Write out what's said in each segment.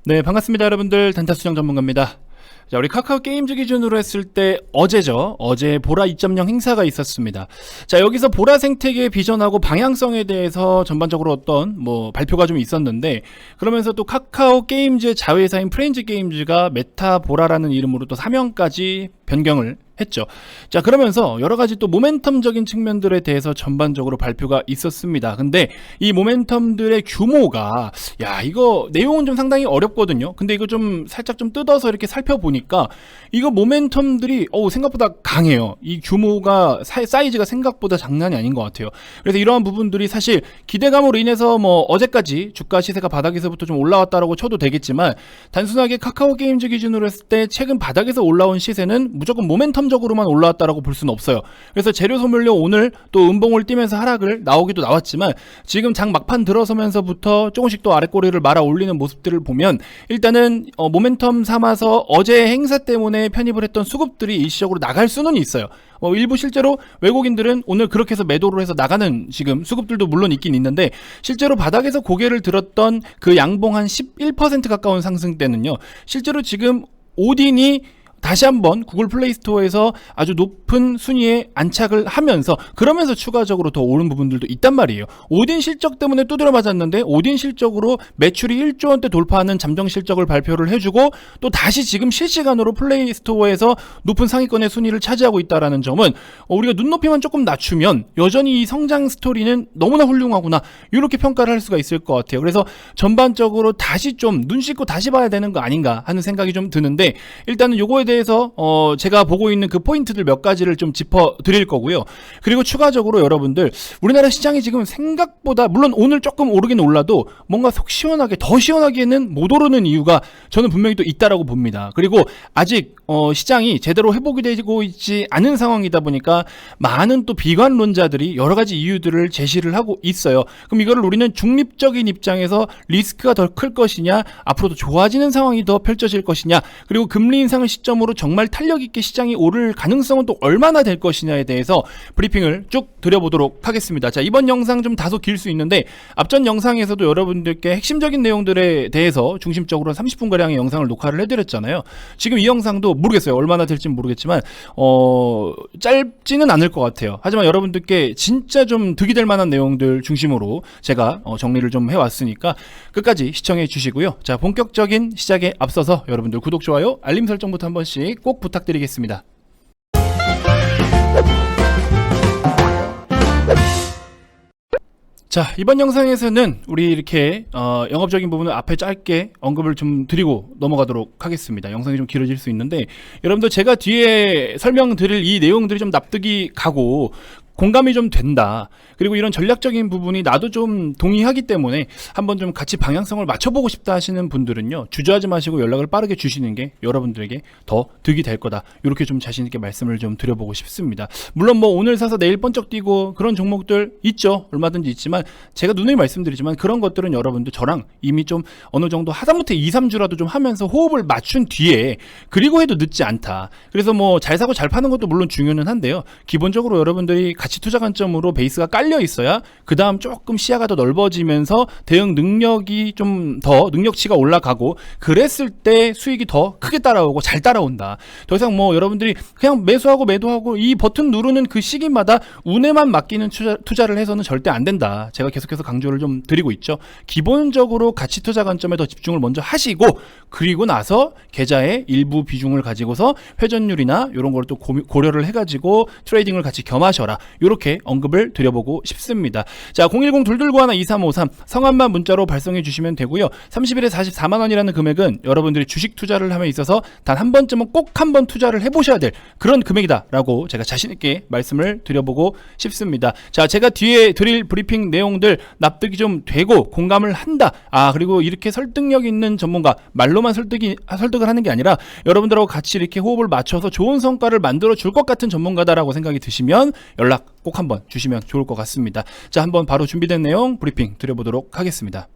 네, 반갑습니다. 여러분들. 단타수정 전문가입니다. 자, 우리 카카오 게임즈 기준으로 했을 때 어제죠. 어제 보라 2.0 행사가 있었습니다. 자, 여기서 보라 생태계의 비전하고 방향성에 대해서 전반적으로 어떤 발표가 좀 있었는데, 그러면서 또 카카오 게임즈의 자회사인 프렌즈 게임즈가 메타 보라라는 이름으로 또 사명까지 변경을 했죠. 자, 그러면서 여러 가지 또 모멘텀적인 측면들에 대해서 전반적으로 발표가 있었습니다. 근데 이 모멘텀들의 규모가, 이거 내용은 좀 상당히 어렵거든요. 근데 이거 좀 살짝 좀 뜯어서 이렇게 살펴보니까 이거 모멘텀들이 생각보다 강해요. 이 규모가 사이즈가 생각보다 장난이 아닌 것 같아요. 그래서 이러한 부분들이 사실 기대감으로 인해서 어제까지 주가 시세가 바닥에서부터 좀 올라왔다라고 쳐도 되겠지만, 단순하게 카카오 게임즈 기준으로 했을 때 최근 바닥에서 올라온 시세는 무조건 모멘텀적으로만 올라왔다라고 볼 수는 없어요. 그래서 재료 소멸료 오늘 또 음봉을 띄면서 하락을 나오기도 나왔지만, 지금 장 막판 들어서면서부터 조금씩 또 아랫꼬리를 말아 올리는 모습들을 보면, 일단은 모멘텀 삼아서 어제 행사 때문에 편입을 했던 수급들이 일시적으로 나갈 수는 있어요. 일부 실제로 외국인들은 오늘 그렇게 해서 매도를 해서 나가는 지금 수급들도 물론 있긴 있는데, 실제로 바닥에서 고개를 들었던 그 양봉 한 11% 가까운 상승 때는요, 실제로 지금 오딘이 다시 한번 구글 플레이 스토어에서 아주 높은 순위에 안착을 하면서, 그러면서 추가적으로 더 오른 부분들도 있단 말이에요. 오딘 실적 때문에 두드려 맞았는데, 오딘 실적으로 매출이 1조 원대 돌파하는 잠정 실적을 발표를 해주고, 또 다시 지금 실시간으로 플레이 스토어에서 높은 상위권의 순위를 차지하고 있다는 점은, 우리가 눈높이만 조금 낮추면 여전히 이 성장 스토리는 너무나 훌륭하구나, 이렇게 평가를 할 수가 있을 것 같아요. 그래서 전반적으로 다시 좀 눈 씻고 다시 봐야 되는 거 아닌가 하는 생각이 좀 드는데, 일단은 요거에 대해서 제가 보고 있는 그 포인트들 몇 가지를 좀 짚어 드릴 거고요. 그리고 추가적으로 여러분들, 우리나라 시장이 지금 생각보다, 물론 오늘 조금 오르긴 올라도 뭔가 속 시원하게, 더 시원하게는 못 오르는 이유가 저는 분명히 또 있다라고 봅니다. 그리고 아직 시장이 제대로 회복이 되고 있지 않은 상황이다 보니까 많은 또 비관론자들이 여러 가지 이유들을 제시를 하고 있어요. 그럼 이거를 우리는 중립적인 입장에서 리스크가 더 클 것이냐, 앞으로도 좋아지는 상황이 더 펼쳐질 것이냐, 그리고 금리 인상을 시점으로 정말 탄력 있게 시장이 오를 가능성은 또 얼마나 될 것이냐에 대해서 브리핑을 쭉 드려보도록 하겠습니다. 자, 이번 영상 좀 다소 길 수 있는데, 앞전 영상에서도 여러분들께 핵심적인 내용들에 대해서 중심적으로 30분가량의 영상을 녹화를 해드렸잖아요. 지금 이 영상도 모르겠어요. 얼마나 될지는 모르겠지만 짧지는 않을 것 같아요. 하지만 여러분들께 진짜 좀 득이 될 만한 내용들 중심으로 제가 정리를 좀 해왔으니까 끝까지 시청해 주시고요. 자, 본격적인 시작에 앞서서 여러분들 구독, 좋아요, 알림 설정부터 한 번씩 꼭 부탁드리겠습니다. 자, 이번 영상에서는 우리 이렇게 영업적인 부분을 앞에 짧게 언급을 좀 드리고 넘어가도록 하겠습니다. 영상이 좀 길어질 수 있는데, 여러분들 제가 뒤에 설명드릴 이 내용들이 좀 납득이 가고 공감이 좀 된다, 그리고 이런 전략적인 부분이 나도 좀 동의하기 때문에 한번 좀 같이 방향성을 맞춰보고 싶다 하시는 분들은요, 주저하지 마시고 연락을 빠르게 주시는 게 여러분들에게 더 득이 될 거다, 이렇게 좀 자신있게 말씀을 좀 드려보고 싶습니다. 물론 오늘 사서 내일 번쩍 뛰고 그런 종목들 있죠. 얼마든지 있지만, 제가 누누이 말씀드리지만 그런 것들은 여러분들 저랑 이미 좀 어느 정도 하다못해 2, 3주라도 좀 하면서 호흡을 맞춘 뒤에, 그리고 해도 늦지 않다. 그래서 잘 사고 잘 파는 것도 물론 중요는 한데요, 기본적으로 여러분들이 가치 투자 관점으로 베이스가 깔려 있어야 그 다음 조금 시야가 더 넓어지면서 대응 능력이 좀 더 능력치가 올라가고, 그랬을 때 수익이 더 크게 따라오고 잘 따라온다. 더 이상 여러분들이 그냥 매수하고 매도하고 이 버튼 누르는 그 시기마다 운에만 맡기는 투자를 해서는 절대 안 된다. 제가 계속해서 강조를 좀 드리고 있죠. 기본적으로 가치 투자 관점에 더 집중을 먼저 하시고, 그리고 나서 계좌의 일부 비중을 가지고서 회전율이나 이런 걸 또 고려를 해가지고 트레이딩을 같이 겸하셔라, 이렇게 언급을 드려보고 싶습니다. 자, 010-229-2353 성함만 문자로 발송해 주시면 되고요. 30일에 44만원이라는 금액은 여러분들이 주식 투자를 함에 있어서 단 한 번쯤은 꼭 한 번 투자를 해보셔야 될 그런 금액이다 라고 제가 자신있게 말씀을 드려보고 싶습니다. 자, 제가 뒤에 드릴 브리핑 내용들 납득이 좀 되고 공감을 한다, 그리고 이렇게 설득력 있는 전문가, 말로만 설득을 하는 게 아니라 여러분들하고 같이 이렇게 호흡을 맞춰서 좋은 성과를 만들어 줄 것 같은 전문가다라고 생각이 드시면 연락 꼭 한번 주시면 좋을 것 같습니다. 자, 한번 바로 준비된 내용 브리핑 드려보도록 하겠습니다.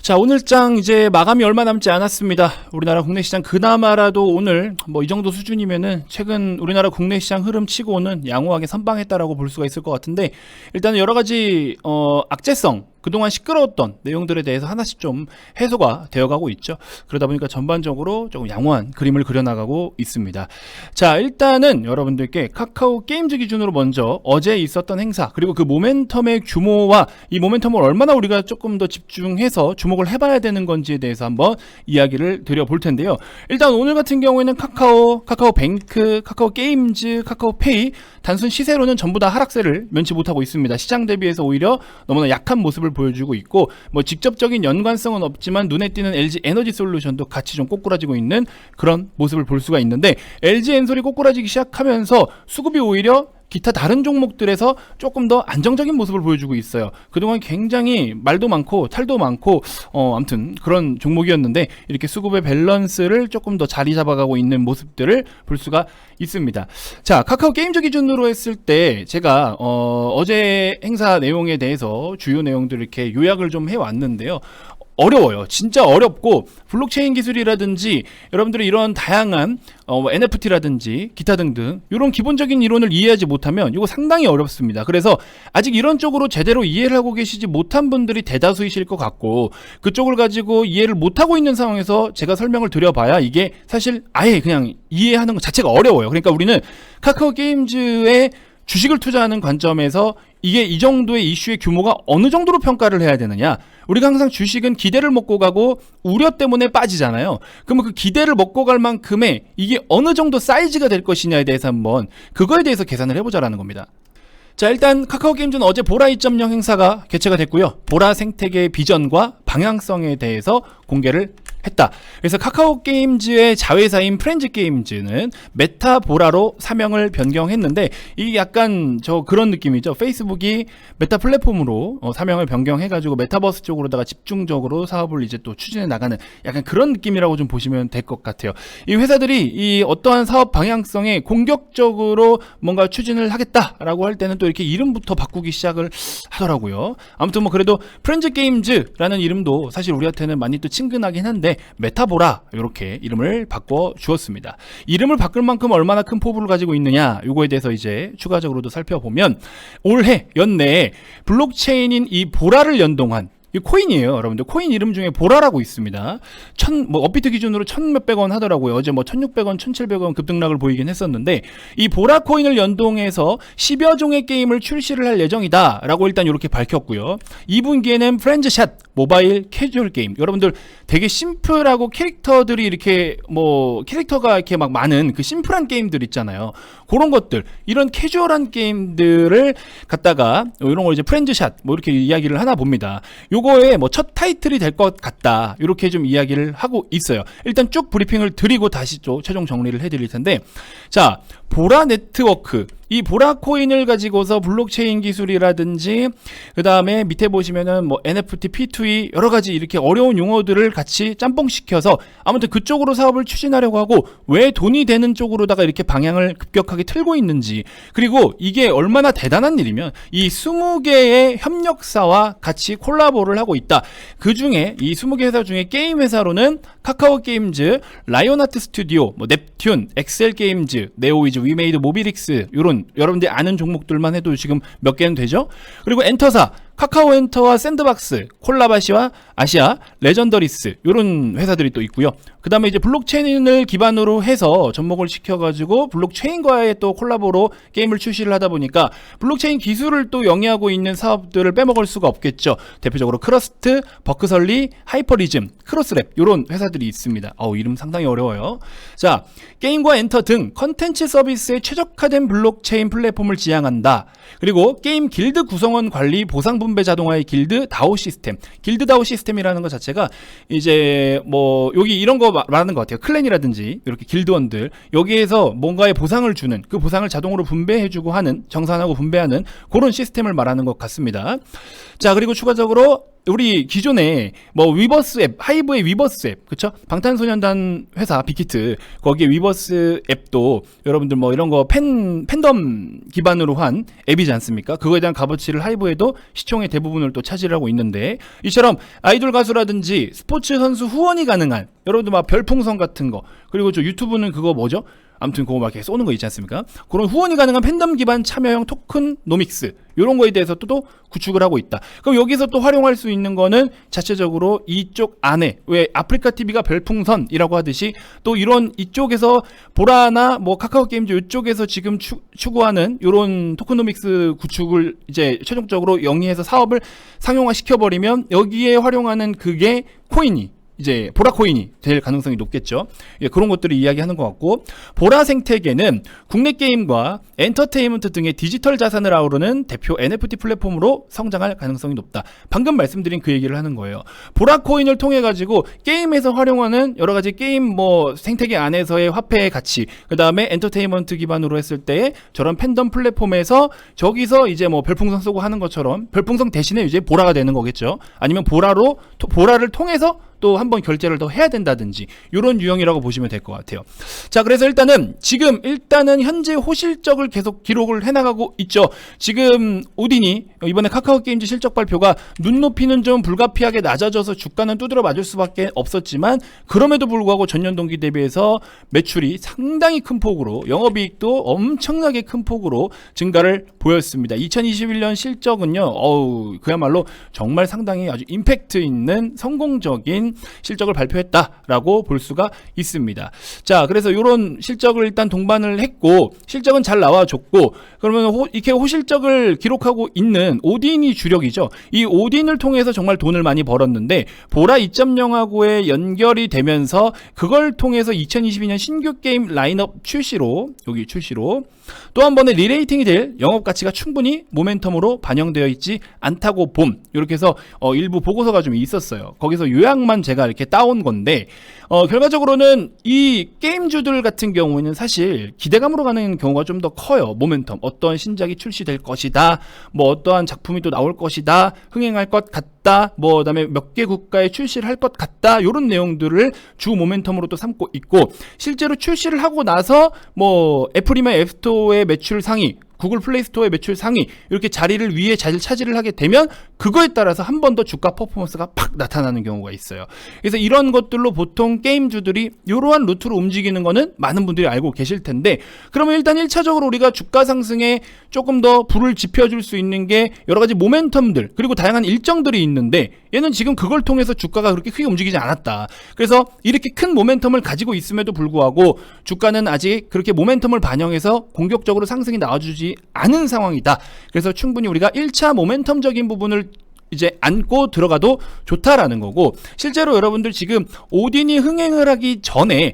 자, 오늘장 이제 마감이 얼마 남지 않았습니다. 우리나라 국내 시장 그나마라도 오늘 이 정도 수준이면은 최근 우리나라 국내 시장 흐름 치고는 양호하게 선방했다라고 볼 수가 있을 것 같은데, 일단은 여러 가지 악재성 그동안 시끄러웠던 내용들에 대해서 하나씩 좀 해소가 되어가고 있죠. 그러다 보니까 전반적으로 조금 양호한 그림을 그려나가고 있습니다. 자, 일단은 여러분들께 카카오 게임즈 기준으로 먼저 어제 있었던 행사, 그리고 그 모멘텀의 규모와 이 모멘텀을 얼마나 우리가 조금 더 집중해서 주목을 해봐야 되는 건지에 대해서 한번 이야기를 드려볼 텐데요. 일단 오늘 같은 경우에는 카카오뱅크, 카카오 게임즈, 카카오페이 단순 시세로는 전부 다 하락세를 면치 못하고 있습니다. 시장 대비해서 오히려 너무나 약한 모습을 보여주고 있고, 뭐 직접적인 연관성은 없지만 눈에 띄는 LG 에너지 솔루션도 같이 좀 꼬꾸라지고 있는 그런 모습을 볼 수가 있는데, LG 엔솔이 꼬꾸라지기 시작하면서 수급이 오히려 기타 다른 종목들에서 조금 더 안정적인 모습을 보여주고 있어요. 그동안 굉장히 말도 많고 탈도 많고 아무튼 그런 종목이었는데, 이렇게 수급의 밸런스를 조금 더 자리 잡아가고 있는 모습들을 볼 수가 있습니다. 자, 카카오 게임즈 기준으로 했을 때 제가 어제 행사 내용에 대해서 주요 내용들을 이렇게 요약을 좀 해왔는데요. 어려워요. 진짜 어렵고, 블록체인 기술이라든지 여러분들이 이런 다양한 NFT라든지 기타 등등 이런 기본적인 이론을 이해하지 못하면 이거 상당히 어렵습니다. 그래서 아직 이런 쪽으로 제대로 이해를 하고 계시지 못한 분들이 대다수이실 것 같고, 그쪽을 가지고 이해를 못하고 있는 상황에서 제가 설명을 드려봐야 이게 사실 아예 그냥 이해하는 것 자체가 어려워요. 그러니까 우리는 카카오 게임즈에 주식을 투자하는 관점에서 이게 이 정도의 이슈의 규모가 어느 정도로 평가를 해야 되느냐. 우리가 항상 주식은 기대를 먹고 가고 우려 때문에 빠지잖아요. 그러면 그 기대를 먹고 갈 만큼의 이게 어느 정도 사이즈가 될 것이냐에 대해서 한번 그거에 대해서 계산을 해보자라는 겁니다. 자, 일단 카카오 게임즈는 어제 보라 2.0 행사가 개최가 됐고요. 보라 생태계의 비전과 방향성에 대해서 공개를 했다. 그래서 카카오 게임즈의 자회사인 프렌즈 게임즈는 메타 보라로 사명을 변경했는데, 이게 약간 그런 느낌이죠. 페이스북이 메타 플랫폼으로 사명을 변경해가지고 메타버스 쪽으로다가 집중적으로 사업을 이제 또 추진해 나가는 약간 그런 느낌이라고 좀 보시면 될 것 같아요. 이 회사들이 이 어떠한 사업 방향성에 공격적으로 뭔가 추진을 하겠다라고 할 때는 또 이렇게 이름부터 바꾸기 시작을 하더라고요. 아무튼 뭐 그래도 프렌즈 게임즈라는 이름도 사실 우리한테는 많이 또 친근하긴 한데, 메타보라 이렇게 이름을 바꿔 주었습니다. 이름을 바꿀 만큼 얼마나 큰 포부를 가지고 있느냐, 요거에 대해서 이제 추가적으로도 살펴보면, 올해 연내에 블록체인인 이 보라를 연동한 이 코인이에요. 여러분들 코인 이름 중에 보라라고 있습니다. 업비트 기준으로 1,000몇백 원 하더라고요. 어제 뭐 1,600원, 1,700원 급등락을 보이긴 했었는데, 이 보라 코인을 연동해서 10여 종의 게임을 출시를 할 예정이다 라고 일단 이렇게 밝혔고요. 2분기에는 프렌즈샷 모바일 캐주얼 게임, 여러분들 되게 심플하고 캐릭터들이 이렇게 캐릭터가 이렇게 막 많은 그 심플한 게임들 있잖아요. 그런 것들, 이런 캐주얼한 게임들을 갖다가 이런 걸 이제 프렌즈샷 이렇게 이야기를 하나 봅니다. 요거의 첫 타이틀이 될 것 같다, 이렇게 좀 이야기를 하고 있어요. 일단 쭉 브리핑을 드리고 다시 또 최종 정리를 해드릴 텐데, 자, 보라 네트워크, 이 보라 코인을 가지고서 블록체인 기술이라든지 그 다음에 밑에 보시면은 NFT, P2E 여러 가지 이렇게 어려운 용어들을 같이 짬뽕시켜서 아무튼 그쪽으로 사업을 추진하려고 하고, 왜 돈이 되는 쪽으로다가 이렇게 방향을 급격하게 틀고 있는지, 그리고 이게 얼마나 대단한 일이면 이 20개의 협력사와 같이 콜라보를 하고 있다. 그 중에 이 20개 회사 중에 게임 회사로는 카카오 게임즈, 라이온하트 스튜디오, 넵튠, 엑셀 게임즈, 네오위즈, 위메이드, 모비릭스, 요런 여러분들이 아는 종목들만 해도 지금 몇 개는 되죠. 그리고 엔터사, 카카오 엔터와 샌드박스, 콜라바시와 아시아, 레전더리스, 이런 회사들이 또 있고요. 그 다음에 이제 블록체인을 기반으로 해서 접목을 시켜가지고 블록체인과의 또 콜라보로 게임을 출시를 하다 보니까 블록체인 기술을 또 영위하고 있는 사업들을 빼먹을 수가 없겠죠. 대표적으로 크러스트, 버크설리, 하이퍼리즘, 크로스랩, 이런 회사들이 있습니다. 이름 상당히 어려워요. 자, 게임과 엔터 등 컨텐츠 서비스에 최적화된 블록체인 플랫폼을 지향한다. 그리고 게임 길드 구성원 관리 보상 분배 자동화의 길드 다오 시스템, 길드 다오 시스템이라는 것 자체가 이제 여기 이런 거 말하는 것 같아요. 클랜이라든지 이렇게 길드원들, 여기에서 뭔가의 보상을 주는, 그 보상을 자동으로 분배해주고 하는, 정산하고 분배하는 그런 시스템을 말하는 것 같습니다. 자, 그리고 추가적으로 우리 기존에 위버스 앱, 하이브의 위버스 앱, 그쵸? 방탄소년단 회사 빅히트, 거기에 위버스 앱도 여러분들 이런 거 팬덤 기반으로 한 앱이지 않습니까? 그거에 대한 값어치를 하이브에도 시총의 대부분을 또 차지하고 있는데, 이처럼 아이돌 가수라든지 스포츠 선수 후원이 가능한, 여러분들 별풍선 같은 거, 그리고 저 유튜브는 그거 아무튼 그거 막 이렇게 쏘는 거 있지 않습니까? 그런 후원이 가능한 팬덤 기반 참여형 토큰노믹스 이런 거에 대해서 또 구축을 하고 있다. 그럼 여기서 또 활용할 수 있는 거는 자체적으로 이쪽 안에 왜 아프리카 TV가 별풍선이라고 하듯이 또 이런 이쪽에서 보라나 뭐 카카오 게임즈 이쪽에서 지금 추구하는 이런 토큰노믹스 구축을 이제 최종적으로 영위해서 사업을 상용화 시켜버리면 여기에 활용하는 그게 코인이 이제 보라 코인이 될 가능성이 높겠죠. 예, 그런 것들을 이야기하는 것 같고, 보라 생태계는 국내 게임과 엔터테인먼트 등의 디지털 자산을 아우르는 대표 NFT 플랫폼으로 성장할 가능성이 높다. 방금 말씀드린 그 얘기를 하는 거예요. 보라 코인을 통해 가지고 게임에서 활용하는 여러 가지 게임 뭐 생태계 안에서의 화폐의 가치, 그 다음에 엔터테인먼트 기반으로 했을 때 저런 팬덤 플랫폼에서 저기서 이제 뭐 별풍선 쏘고 하는 것처럼 별풍선 대신에 이제 보라가 되는 거겠죠. 아니면 보라를 통해서 또 한번 결제를 더 해야 된다든지 이런 유형이라고 보시면 될 것 같아요. 자, 그래서 일단은 현재 호실적을 계속 기록을 해나가고 있죠. 지금 오딘이 이번에 카카오 게임즈 실적 발표가 눈높이는 좀 불가피하게 낮아져서 주가는 두드려 맞을 수밖에 없었지만, 그럼에도 불구하고 전년 동기 대비해서 매출이 상당히 큰 폭으로, 영업이익도 엄청나게 큰 폭으로 증가를 보였습니다. 2021년 실적은요, 그야말로 정말 상당히 아주 임팩트 있는 성공적인 실적을 발표했다라고 볼 수가 있습니다. 자, 그래서 이런 실적을 일단 동반을 했고, 실적은 잘 나와줬고, 그러면 이렇게 호실적을 기록하고 있는 오딘이 주력이죠. 이 오딘을 통해서 정말 돈을 많이 벌었는데, 보라 2.0하고의 연결이 되면서 그걸 통해서 2022년 신규 게임 라인업 출시로 또 한 번의 리레이팅이 될 영업 가치가 충분히 모멘텀으로 반영되어 있지 않다고 봄, 이렇게 해서 일부 보고서가 좀 있었어요. 거기서 요약만 제가 이렇게 따온 건데, 결과적으로는 이 게임주들 같은 경우에는 사실 기대감으로 가는 경우가 좀 더 커요. 모멘텀, 어떤 신작이 출시될 것이다, 뭐 어떠한 작품이 또 나올 것이다, 흥행할 것 같다, 뭐 그다음에 몇 개 국가에 출시를 할 것 같다, 이런 내용들을 주 모멘텀으로 또 삼고 있고, 실제로 출시를 하고 나서 뭐 애플이면 앱스토어의 매출 상위, 구글 플레이스토어의 매출 상위, 이렇게 자리를 위에 잘 차지를 하게 되면 그거에 따라서 한 번 더 주가 퍼포먼스가 팍 나타나는 경우가 있어요. 그래서 이런 것들로 보통 게임주들이 이러한 루트로 움직이는 거는 많은 분들이 알고 계실 텐데, 그러면 일단 1차적으로 우리가 주가 상승에 조금 더 불을 지펴줄 수 있는 게 여러 가지 모멘텀들, 그리고 다양한 일정들이 있는데, 얘는 지금 그걸 통해서 주가가 그렇게 크게 움직이지 않았다. 그래서 이렇게 큰 모멘텀을 가지고 있음에도 불구하고 주가는 아직 그렇게 모멘텀을 반영해서 공격적으로 상승이 나와주지 않은 상황이다. 그래서 충분히 우리가 1차 모멘텀적인 부분을 이제 안고 들어가도 좋다라는 거고, 실제로 여러분들 지금 오딘이 흥행을 하기 전에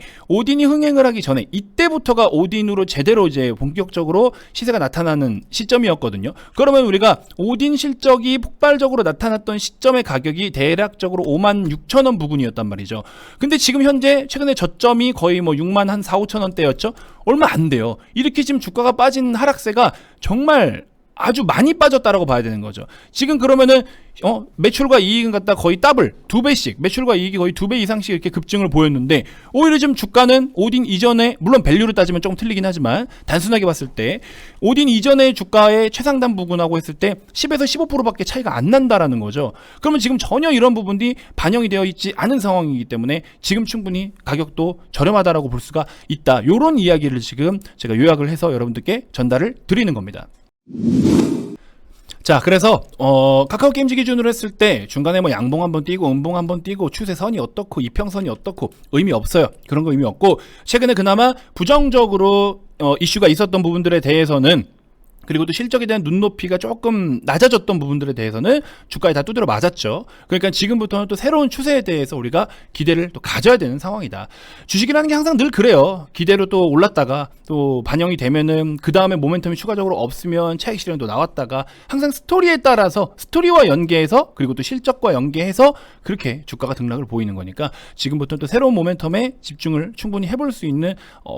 이때부터가 오딘으로 제대로 이제 본격적으로 시세가 나타나는 시점이었거든요. 그러면 우리가 오딘 실적이 폭발적으로 나타났던 시점의 가격이 대략적으로 56,000원 부근이었단 말이죠. 근데 지금 현재 최근에 저점이 거의 뭐 6만 한 4, 5천원대였죠. 얼마 안 돼요. 이렇게 지금 주가가 빠진 하락세가 정말 아주 많이 빠졌다라고 봐야 되는 거죠. 지금 그러면은 매출과 이익은 갖다 거의 더블, 2배씩, 매출과 이익이 거의 2배 이상씩 이렇게 급증을 보였는데, 오히려 지금 주가는 오딘 이전에, 물론 밸류를 따지면 조금 틀리긴 하지만 단순하게 봤을 때 오딘 이전의 주가의 최상단 부근하고 했을 때 10에서 15%밖에 차이가 안 난다라는 거죠. 그러면 지금 전혀 이런 부분이 반영이 되어 있지 않은 상황이기 때문에 지금 충분히 가격도 저렴하다라고 볼 수가 있다. 요런 이야기를 지금 제가 요약을 해서 여러분들께 전달을 드리는 겁니다. 자, 그래서 카카오 게임즈 기준으로 했을 때 중간에 뭐 양봉 한번 띄고 음봉 한번 띄고 추세선이 어떻고 이평선이 어떻고 의미 없어요. 그런 거 의미 없고, 최근에 그나마 부정적으로 이슈가 있었던 부분들에 대해서는, 그리고 또 실적에 대한 눈높이가 조금 낮아졌던 부분들에 대해서는 주가에 다 두드려 맞았죠. 그러니까 지금부터는 또 새로운 추세에 대해서 우리가 기대를 또 가져야 되는 상황이다. 주식이라는 게 항상 늘 그래요. 기대로 또 올랐다가 또 반영이 되면은 그 다음에 모멘텀이 추가적으로 없으면 차익 실현도 나왔다가, 항상 스토리에 따라서, 스토리와 연계해서, 그리고 또 실적과 연계해서 그렇게 주가가 등락을 보이는 거니까 지금부터 또 새로운 모멘텀에 집중을 충분히 해볼 수 있는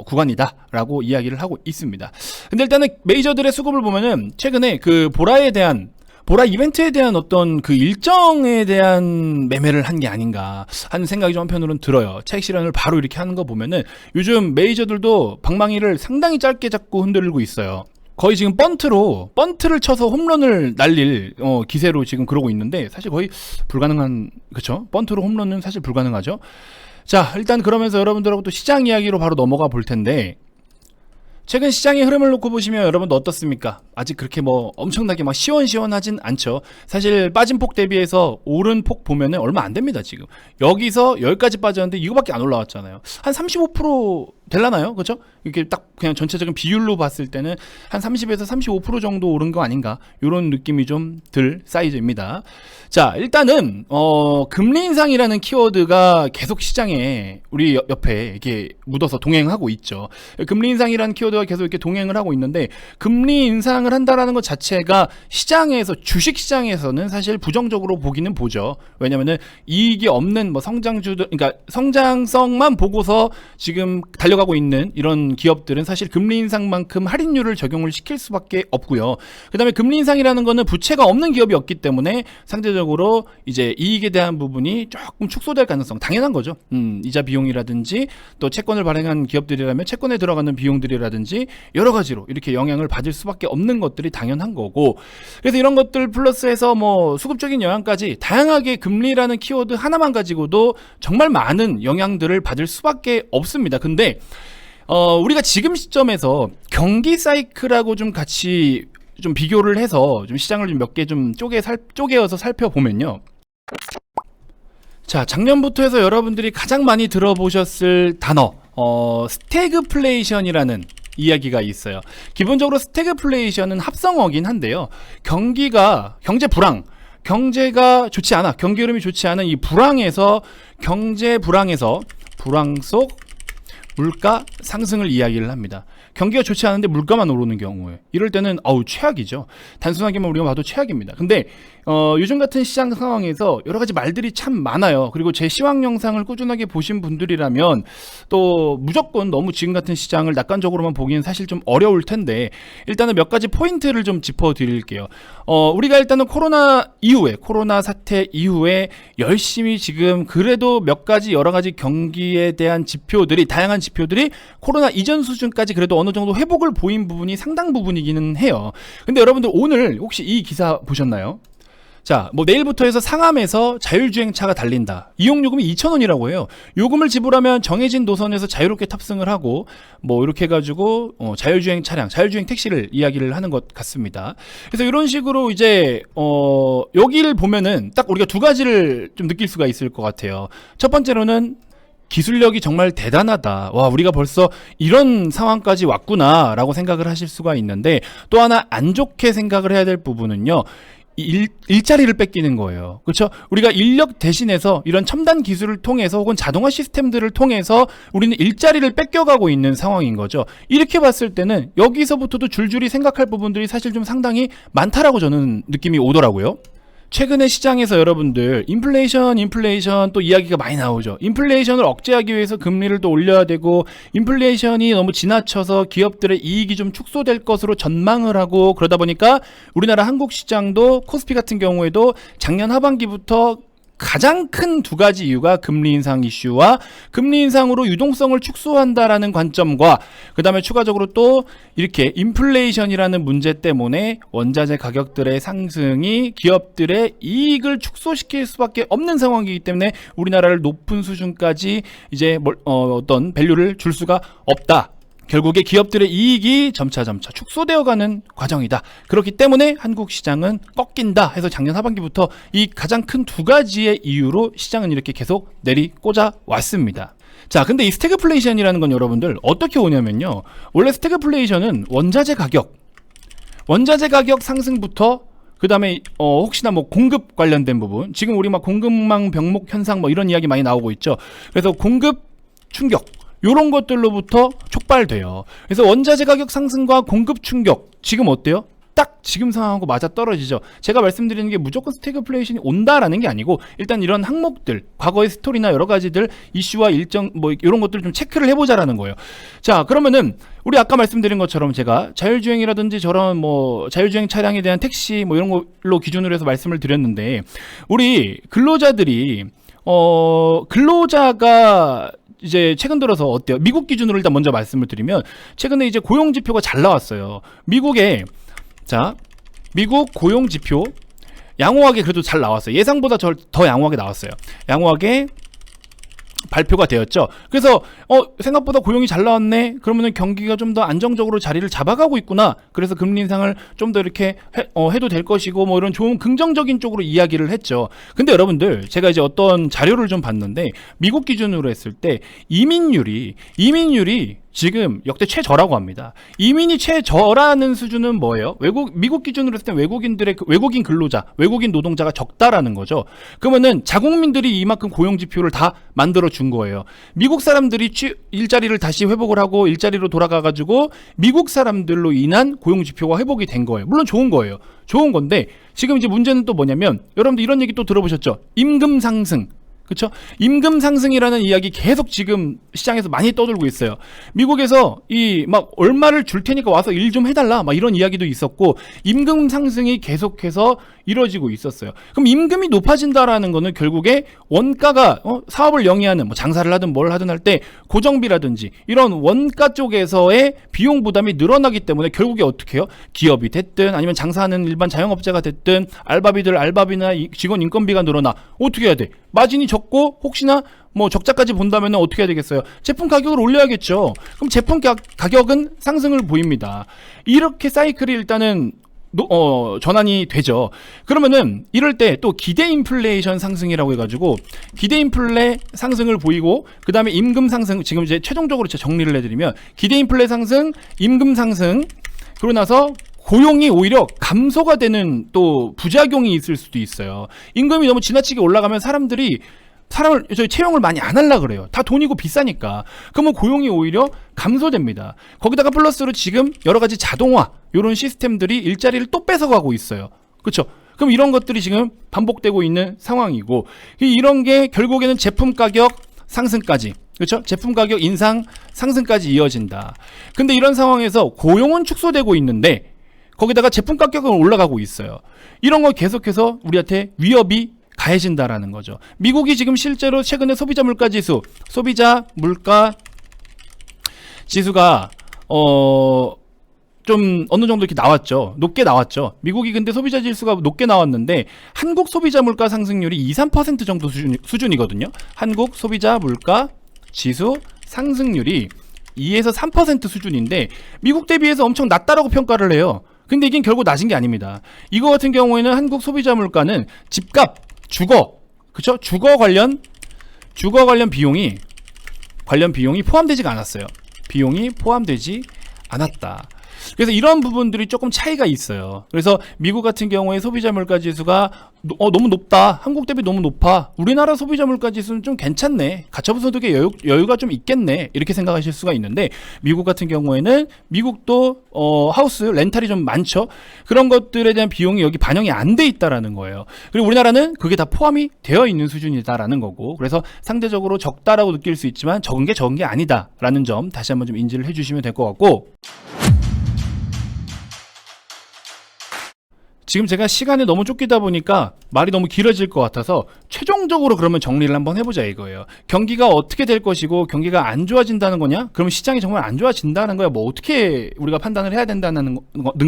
구간이다라고 이야기를 하고 있습니다. 근데 일단은 메이저들의 수급을 보면은 최근에 그 보라 이벤트에 대한 어떤 그 일정에 대한 매매를 한 게 아닌가 하는 생각이 좀 한편으로는 들어요. 차익 실현을 바로 이렇게 하는 거 보면은 요즘 메이저들도 방망이를 상당히 짧게 잡고 흔들고 있어요. 거의 지금 번트를 쳐서 홈런을 날릴 기세로 지금 그러고 있는데, 사실 거의 불가능한, 그쵸? 번트로 홈런은 사실 불가능하죠. 자, 일단 그러면서 여러분들하고 또 시장 이야기로 바로 넘어가 볼 텐데, 최근 시장의 흐름을 놓고 보시면 여러분도 어떻습니까? 아직 그렇게 뭐 엄청나게 막 시원시원하진 않죠. 사실 빠진 폭 대비해서 오른 폭 보면은 얼마 안 됩니다, 지금. 여기서 여기까지 빠졌는데 이거밖에 안 올라왔잖아요. 한 35% 될라나요? 그렇죠? 이렇게 딱 그냥 전체적인 비율로 봤을 때는 한 30에서 35% 정도 오른 거 아닌가? 이런 느낌이 좀 들 사이즈입니다. 자, 일단은 금리 인상이라는 키워드가 계속 시장에 우리 옆에 이렇게 묻어서 동행하고 있죠. 금리 인상이라는 키워드가 계속 이렇게 동행을 하고 있는데, 금리 인상을 한다라는 것 자체가 시장에서, 주식 시장에서는 사실 부정적으로 보기는 보죠. 왜냐면은 이익이 없는 뭐 성장주들, 그러니까 성장성만 보고서 지금 달려가고 있는 이런 기업들은 사실 금리 인상만큼 할인율을 적용을 시킬 수밖에 없고요. 그다음에 금리 인상이라는 거는 부채가 없는 기업이 없기 때문에 상대적으로 이제 이익에 대한 부분이 조금 축소될 가능성, 당연한 거죠. 이자 비용이라든지 또 채권을 발행한 기업들이라면 채권에 들어가는 비용들이라든지 여러 가지로 이렇게 영향을 받을 수밖에 없는 것들이 당연한 거고, 그래서 이런 것들 플러스해서 뭐 수급적인 영향까지 다양하게 금리라는 키워드 하나만 가지고도 정말 많은 영향들을 받을 수밖에 없습니다. 근데 우리가 지금 시점에서 경기 사이클하고 좀 같이 좀 비교를 해서 좀 시장을 좀 몇 개 좀 쪼개어서 살펴보면요. 자, 작년부터 해서 여러분들이 가장 많이 들어보셨을 단어, 스태그플레이션이라는 이야기가 있어요. 기본적으로 스태그플레이션은 합성어긴 한데요. 경제 불황, 경제가 좋지 않아, 경기 흐름이 좋지 않은 이 불황에서, 불황 속 물가 상승을 이야기를 합니다. 경기가 좋지 않은데 물가만 오르는 경우에 이럴 때는 최악이죠. 단순하게만 우리가 봐도 최악입니다. 근데 요즘 같은 시장 상황에서 여러 가지 말들이 참 많아요. 그리고 제 시황 영상을 꾸준하게 보신 분들이라면 또 무조건 너무 지금 같은 시장을 낙관적으로만 보기는 사실 좀 어려울 텐데, 일단은 몇 가지 포인트를 좀 짚어 드릴게요. 우리가 일단은 코로나 사태 이후에 열심히 지금 그래도 몇 가지 여러 가지 경기에 대한 지표들이, 다양한 지표들이 코로나 이전 수준까지 그래도 어느 정도 회복을 보인 부분이 상당 부분이기는 해요. 근데 여러분들 오늘 혹시 이 기사 보셨나요? 자, 뭐 내일부터 해서 상암에서 자율주행차가 달린다. 이용요금이 2,000원이라고 해요. 요금을 지불하면 정해진 노선에서 자유롭게 탑승을 하고 뭐 이렇게 해가지고 자율주행 차량, 자율주행 택시를 이야기를 하는 것 같습니다. 그래서 이런 식으로 이제 여기를 보면은 딱 우리가 두 가지를 좀 느낄 수가 있을 것 같아요. 첫 번째로는 기술력이 정말 대단하다. 와, 우리가 벌써 이런 상황까지 왔구나 라고 생각을 하실 수가 있는데, 또 하나 안 좋게 생각을 해야 될 부분은요, 일자리를 뺏기는 거예요. 그렇죠? 우리가 인력 대신해서 이런 첨단 기술을 통해서 혹은 자동화 시스템들을 통해서 우리는 일자리를 뺏겨가고 있는 상황인 거죠. 이렇게 봤을 때는 여기서부터도 줄줄이 생각할 부분들이 사실 좀 상당히 많다라고 저는 느낌이 오더라고요. 최근에 시장에서 여러분들 인플레이션 또 이야기가 많이 나오죠. 인플레이션을 억제하기 위해서 금리를 또 올려야 되고, 인플레이션이 너무 지나쳐서 기업들의 이익이 좀 축소될 것으로 전망을 하고, 그러다 보니까 우리나라 한국 시장도 코스피 같은 경우에도 작년 하반기부터 가장 큰 두 가지 이유가 금리 인상 이슈와 금리 인상으로 유동성을 축소한다라는 관점과, 그 다음에 추가적으로 또 이렇게 인플레이션이라는 문제 때문에 원자재 가격들의 상승이 기업들의 이익을 축소시킬 수밖에 없는 상황이기 때문에 우리나라를 높은 수준까지 이제 어떤 밸류를 줄 수가 없다. 결국에 기업들의 이익이 점차 축소되어가는 과정이다. 그렇기 때문에 한국 시장은 꺾인다 해서 작년 하반기부터 이 가장 큰 두 가지의 이유로 시장은 이렇게 계속 내리꽂아 왔습니다. 자, 근데 이 스태그플레이션이라는 건 여러분들 어떻게 오냐면요, 원래 스태그플레이션은 원자재 가격 상승부터, 그 다음에 혹시나 뭐 공급 관련된 부분, 지금 우리 막 공급망 병목 현상 뭐 이런 이야기 많이 나오고 있죠. 그래서 공급 충격, 요런 것들로부터 촉발돼요. 그래서 원자재 가격 상승과 공급 충격, 지금 어때요? 딱 지금 상황하고 맞아 떨어지죠. 제가 말씀드리는 게 무조건 스태그플레이션이 온다라는 게 아니고, 일단 이런 항목들, 과거의 스토리나 여러 가지들, 이슈와 일정 뭐 이런 것들을 좀 체크를 해보자라는 거예요. 자, 그러면은 우리 아까 말씀드린 것처럼 제가 자율주행이라든지 저런 뭐 자율주행 차량에 대한 택시 뭐 이런 걸로 기준으로 해서 말씀을 드렸는데, 우리 근로자들이 근로자가 이제 최근 들어서 어때요? 미국 기준으로 일단 먼저 말씀을 드리면, 최근에 이제 고용 지표가 잘 나왔어요. 미국 고용 지표 양호하게 그래도 잘 나왔어요. 예상보다 더 양호하게 나왔어요. 양호하게 발표가 되었죠. 그래서 생각보다 고용이 잘 나왔네. 그러면은 경기가 좀 더 안정적으로 자리를 잡아가고 있구나. 그래서 금리 인상을 좀 더 이렇게 해도 될 것이고 뭐 이런 좋은 긍정적인 쪽으로 이야기를 했죠. 근데 여러분들 제가 이제 어떤 자료를 좀 봤는데 미국 기준으로 했을 때 이민율이 지금 역대 최저라고 합니다. 이민이 최저라는 수준은 뭐예요? 미국 기준으로 했을 때 외국인 근로자, 외국인 노동자가 적다라는 거죠. 그러면은 자국민들이 이만큼 고용 지표를 다 만들어 준 거예요. 미국 사람들이 일자리를 다시 회복을 하고 일자리로 돌아가가지고 미국 사람들로 인한 고용 지표가 회복이 된 거예요. 물론 좋은 거예요. 좋은 건데 지금 이제 문제는 또 뭐냐면 여러분들 이런 얘기 또 들어보셨죠? 임금 상승. 그렇죠? 임금 상승이라는 이야기 계속 지금 시장에서 많이 떠들고 있어요. 미국에서 이 막 얼마를 줄 테니까 와서 일 좀 해달라 막 이런 이야기도 있었고 임금 상승이 계속해서 이뤄지고 있었어요. 그럼 임금이 높아진다라는 거는 결국에 원가가 사업을 영위하는 뭐 장사를 하든 뭘 하든 할 때 고정비라든지 이런 원가 쪽에서의 비용 부담이 늘어나기 때문에 결국에 어떻게 해요? 기업이 됐든 아니면 장사하는 일반 자영업자가 됐든 알바비나 직원 인건비가 늘어나 어떻게 해야 돼? 마진이 적고 혹시나 뭐 적자까지 본다면 어떻게 해야 되겠어요? 제품 가격을 올려야겠죠. 그럼 제품 가격은 상승을 보입니다. 이렇게 사이클이 일단은 전환이 되죠. 그러면은 이럴 때 또 기대 인플레이션 상승이라고 해가지고 기대 인플레 상승을 보이고 그 다음에 임금 상승 지금 이제 최종적으로 정리를 해드리면 기대 인플레 상승, 임금 상승 그러고 나서 고용이 오히려 감소가 되는 또 부작용이 있을 수도 있어요. 임금이 너무 지나치게 올라가면 저희 채용을 많이 안 하려고 그래요. 다 돈이고 비싸니까. 그러면 고용이 오히려 감소됩니다. 거기다가 플러스로 지금 여러 가지 자동화 이런 시스템들이 일자리를 또 뺏어가고 있어요. 그렇죠? 그럼 이런 것들이 지금 반복되고 있는 상황이고 이런 게 결국에는 제품 가격 상승까지 그렇죠? 제품 가격 인상 상승까지 이어진다. 근데 이런 상황에서 고용은 축소되고 있는데 거기다가 제품 가격은 올라가고 있어요. 이런 거 계속해서 우리한테 위협이 가해진다라는 거죠. 미국이 지금 실제로 최근에 소비자 물가 지수가 좀 어느 정도 이렇게 나왔죠. 높게 나왔죠. 미국이 근데 소비자 지수가 높게 나왔는데 한국 소비자 물가 상승률이 2~3% 정도 수준이거든요. 한국 소비자 물가 지수 상승률이 2~3% 수준인데 미국 대비해서 엄청 낮다라고 평가를 해요. 근데 이게 결국 낮은 게 아닙니다. 이거 같은 경우에는 한국 소비자 물가는 집값, 그쵸? 주거 관련 비용이 포함되지가 않았어요. 비용이 포함되지 않았다. 그래서 이런 부분들이 조금 차이가 있어요. 그래서 미국 같은 경우에 소비자 물가 지수가 너무 높다. 한국 대비 너무 높아. 우리나라 소비자 물가 지수는 좀 괜찮네. 가처분 소득의 여유가 좀 있겠네. 이렇게 생각하실 수가 있는데 미국 같은 경우에는 미국도 하우스 렌탈이 좀 많죠. 그런 것들에 대한 비용이 여기 반영이 안 돼 있다라는 거예요. 그리고 우리나라는 그게 다 포함이 되어 있는 수준이다라는 거고 그래서 상대적으로 적다라고 느낄 수 있지만 적은 게 아니다라는 점 다시 한번 좀 인지를 해주시면 될 것 같고 지금 제가 시간에 너무 쫓기다 보니까 말이 너무 길어질 것 같아서 최종적으로 그러면 정리를 한번 해보자 이거예요. 경기가 어떻게 될 것이고 경기가 안 좋아진다는 거냐? 그러면 시장이 정말 안 좋아진다는 거야? 뭐 어떻게 우리가 판단을 해야 된다는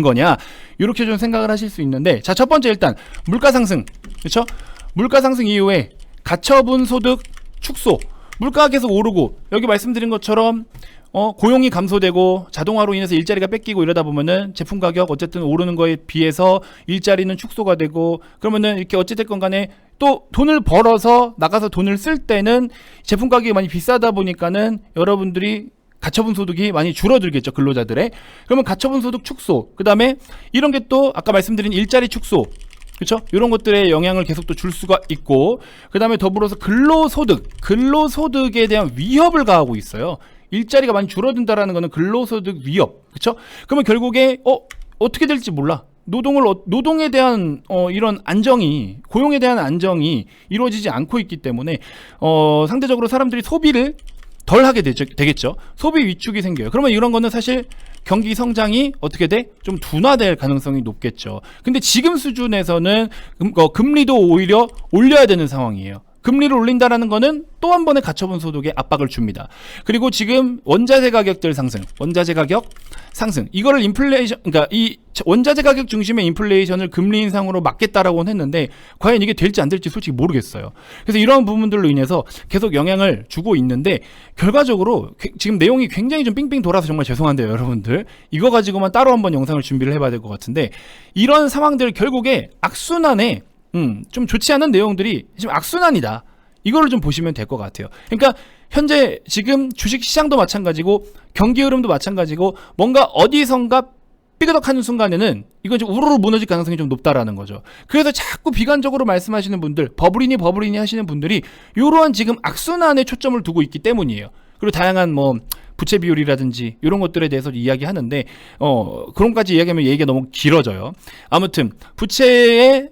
거냐? 이렇게 좀 생각을 하실 수 있는데 자, 첫 번째 일단 물가 상승 그렇죠? 물가 상승 이후에 가처분 소득 축소 물가가 계속 오르고 여기 말씀드린 것처럼 고용이 감소되고 자동화로 인해서 일자리가 뺏기고 이러다 보면은 제품 가격 어쨌든 오르는 거에 비해서 일자리는 축소가 되고 그러면은 이렇게 어찌됐건 간에 또 돈을 벌어서 나가서 돈을 쓸 때는 제품 가격이 많이 비싸다 보니까는 여러분들이 가처분 소득이 많이 줄어들겠죠. 근로자들의. 그러면 가처분 소득 축소 그 다음에 이런 게 또 아까 말씀드린 일자리 축소 그렇죠? 이런 것들에 영향을 계속 또 줄 수가 있고 그 다음에 더불어서 근로소득에 대한 위협을 가하고 있어요. 일자리가 많이 줄어든다라는 거는 근로소득 위협, 그렇죠? 그러면 결국에 어떻게 될지 몰라. 노동에 대한 이런 안정이 고용에 대한 안정이 이루어지지 않고 있기 때문에 상대적으로 사람들이 소비를 덜 하게 되겠죠. 소비 위축이 생겨요. 그러면 이런 거는 사실 경기 성장이 어떻게 돼? 좀 둔화될 가능성이 높겠죠. 근데 지금 수준에서는 금리도 오히려 올려야 되는 상황이에요. 금리를 올린다라는 거는 또 한 번의 가처분 소득에 압박을 줍니다. 그리고 지금 원자재 가격들 상승, 원자재 가격 상승, 이거를 인플레이션, 그러니까 이 원자재 가격 중심의 인플레이션을 금리 인상으로 막겠다라고는 했는데 과연 이게 될지 안 될지 솔직히 모르겠어요. 그래서 이런 부분들로 인해서 계속 영향을 주고 있는데 결과적으로 지금 내용이 굉장히 좀 삥삥 돌아서 정말 죄송한데요, 여러분들. 이거 가지고만 따로 한번 영상을 준비를 해봐야 될 것 같은데, 이런 상황들 결국에 악순환에 좀 좋지 않은 내용들이 지금 악순환이다. 이거를 좀 보시면 될 것 같아요. 그러니까 현재 지금 주식시장도 마찬가지고 경기 흐름도 마찬가지고 뭔가 어디선가 삐그덕하는 순간에는 이건 좀 우르르 무너질 가능성이 좀 높다라는 거죠. 그래서 자꾸 비관적으로 말씀하시는 분들, 버블이니 하시는 분들이 이러한 지금 악순환에 초점을 두고 있기 때문이에요. 그리고 다양한 뭐 부채 비율이라든지 이런 것들에 대해서 이야기하는데 그런 것까지 이야기하면 얘기가 너무 길어져요. 아무튼 부채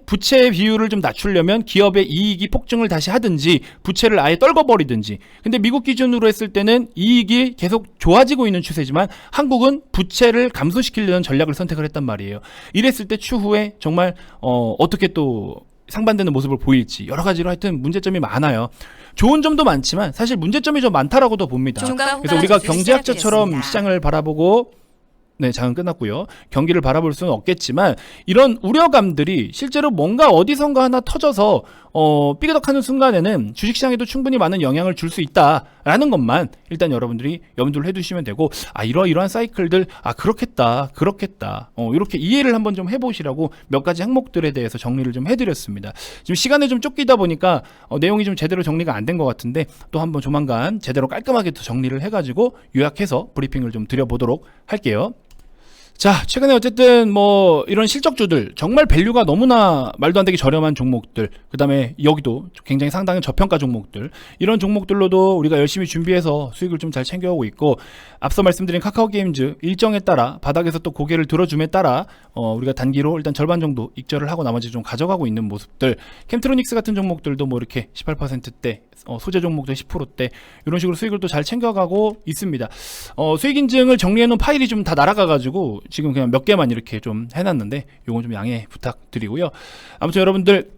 비율을 좀 낮추려면 기업의 이익이 폭증을 다시 하든지 부채를 아예 떨궈버리든지. 근데 미국 기준으로 했을 때는 이익이 계속 좋아지고 있는 추세지만 한국은 부채를 감소시키려는 전략을 선택을 했단 말이에요. 이랬을 때 추후에 정말 어떻게 또 상반되는 모습을 보일지 여러 가지로 하여튼 문제점이 많아요. 좋은 점도 많지만 사실 문제점이 좀 많다라고도 봅니다. 그래서 우리가 경제학자처럼 시장을 바라보고, 네, 장은 끝났고요. 경기를 바라볼 수는 없겠지만 이런 우려감들이 실제로 뭔가 어디선가 하나 터져서 삐그덕하는 순간에는 주식시장에도 충분히 많은 영향을 줄 수 있다라는 것만 일단 여러분들이 염두를 해두시면 되고, 이러한 사이클들 그렇겠다 이렇게 이해를 한번 좀 해보시라고 몇 가지 항목들에 대해서 정리를 좀 해드렸습니다. 지금 시간에 좀 쫓기다 보니까 내용이 좀 제대로 정리가 안 된 것 같은데 또 한번 조만간 제대로 깔끔하게 또 정리를 해가지고 요약해서 브리핑을 좀 드려보도록 할게요. 자, 최근에 어쨌든 뭐 이런 실적주들 정말 밸류가 너무나 말도 안 되게 저렴한 종목들, 그 다음에 여기도 굉장히 상당히 저평가 종목들, 이런 종목들로도 우리가 열심히 준비해서 수익을 좀 잘 챙겨오고 있고, 앞서 말씀드린 카카오게임즈 일정에 따라 바닥에서 또 고개를 들어줌에 따라 우리가 단기로 일단 절반 정도 익절을 하고 나머지 좀 가져가고 있는 모습들, 캠트로닉스 같은 종목들도 뭐 이렇게 18%대, 소재 종목도 10%대 이런 식으로 수익을 또 잘 챙겨가고 있습니다. 수익 인증을 정리해놓은 파일이 좀 다 날아가가지고 지금 그냥 몇 개만 이렇게 좀 해놨는데 요건 좀 양해 부탁드리고요. 아무튼 여러분들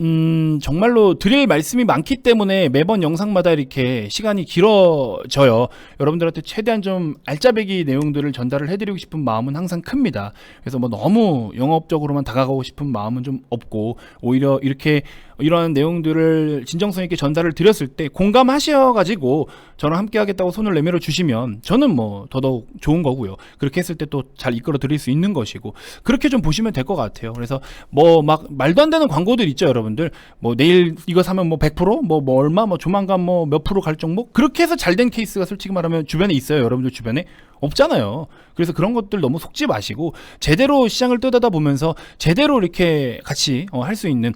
정말로 드릴 말씀이 많기 때문에 매번 영상마다 이렇게 시간이 길어져요. 여러분들한테 최대한 좀 알짜배기 내용들을 전달을 해드리고 싶은 마음은 항상 큽니다. 그래서 뭐 너무 영업적으로만 다가가고 싶은 마음은 좀 없고, 오히려 이렇게 이러한 내용들을 진정성 있게 전달을 드렸을 때 공감하셔가지고 저랑 함께 하겠다고 손을 내밀어 주시면 저는 뭐 더더욱 좋은 거고요. 그렇게 했을 때 또 잘 이끌어 드릴 수 있는 것이고, 그렇게 좀 보시면 될 것 같아요. 그래서 뭐 막 말도 안 되는 광고들 있죠, 여러분들. 뭐 내일 이거 사면 뭐 100%? 뭐 얼마? 뭐 조만간 뭐 몇 프로 갈 종목? 그렇게 해서 잘 된 케이스가 솔직히 말하면 주변에 있어요. 여러분들 주변에 없잖아요. 그래서 그런 것들 너무 속지 마시고 제대로 시장을 뜯어다 보면서 제대로 이렇게 같이 할 수 있는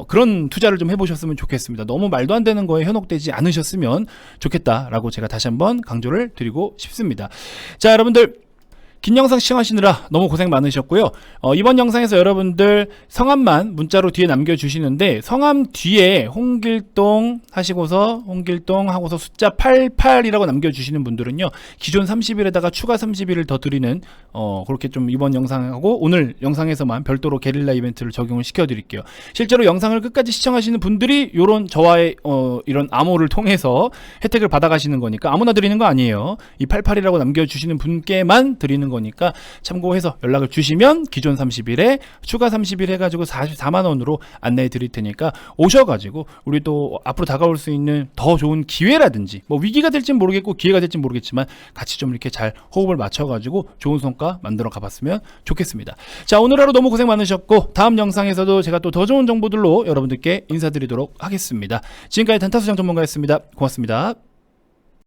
그런 투자를 좀 해보셨으면 좋겠습니다. 너무 말도 안 되는 거에 현혹되지 않으셨으면 좋겠다라고 제가 다시 한번 강조를 드리고 싶습니다. 자, 여러분들 긴 영상 시청하시느라 너무 고생 많으셨고요. 이번 영상에서 여러분들 성함만 문자로 뒤에 남겨주시는데, 성함 뒤에 홍길동 하시고서 홍길동 하고서 숫자 88이라고 남겨주시는 분들은요, 기존 30일에다가 추가 30일을 더 드리는 그렇게 좀 이번 영상하고 오늘 영상에서만 별도로 게릴라 이벤트를 적용을 시켜드릴게요. 실제로 영상을 끝까지 시청하시는 분들이 요런 저와의 이런 암호를 통해서 혜택을 받아가시는 거니까 아무나 드리는 거 아니에요. 이 88이라고 남겨주시는 분께만 드리는 거니까 참고해서 연락을 주시면 기존 30일에 추가 30일 해가지고 44만 원으로 안내해 드릴 테니까 오셔가지고 우리 또 앞으로 다가올 수 있는 더 좋은 기회라든지, 뭐 위기가 될진 모르겠고 기회가 될진 모르겠지만 같이 좀 이렇게 잘 호흡을 맞춰가지고 좋은 성과 만들어 가봤으면 좋겠습니다. 자, 오늘 하루 너무 고생 많으셨고 다음 영상에서도 제가 또 더 좋은 정보들로 여러분들께 인사드리도록 하겠습니다. 지금까지 단타수장 전문가였습니다. 고맙습니다.